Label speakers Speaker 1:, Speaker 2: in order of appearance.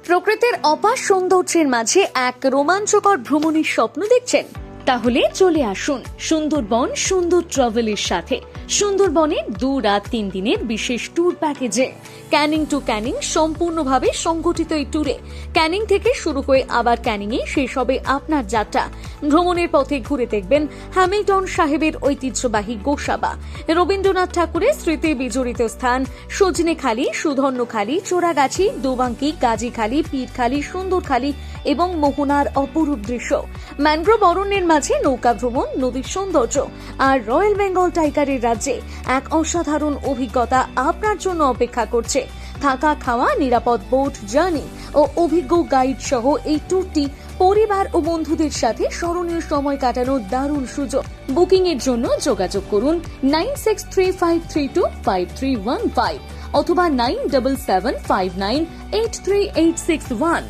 Speaker 1: প্রকৃতির অপার সৌন্দর্যের মাঝে এক রোমাঞ্চকর ভ্রমণের স্বপ্ন দেখছেন? তাহলে চলে আসুন সুন্দরবন সুন্দর ট্রাভেলের সাথে। সুন্দরবনে 2 রাত 3 দিনের বিশেষ ট্যুর প্যাকেজে ক্যানিং টু ক্যানিং সম্পূর্ণভাবে সংগঠিত এই ট্যুরে ক্যানিং থেকে শুরু হয়ে আবার ক্যানিংয়ে শেষ হবে আপনার যাত্রা। ভ্রমণের পথে ঘুরে দেখবেন হ্যামিল্টন সাহেবের ঐতিহ্যবাহী গোসাবা, রবীন্দ্রনাথ ঠাকুরের স্মৃতি বিজড়িত স্থান সজনেখালি, সুধন্যখালি, চোরাগাছি, দুবাঙ্কি, গাজীখালি, পীরখালি, সুন্দরখালি এবং মোহনার অপরূপ দৃশ্য, ম্যানগ্রোভ অরণ্যের মাঝে নৌকা ভ্রমণ, নদীর সৌন্দর্য আর রয়্যাল বেঙ্গল টাইগারের রাজ্যে এক অসাধারণ অভিজ্ঞতা আপনার জন্য অপেক্ষা করছে। থাকা, খাওয়া, নিরাপদ বোট জার্নি ও অভিজ্ঞ গাইড সহ এই ট্যুরটি পরিবার ও বন্ধুদের সাথে স্মরণীয় সময় কাটানোর দারুণ সুযোগ। বুকিং এর জন্য যোগাযোগ করুন 9635325315 অথবা 9775983861।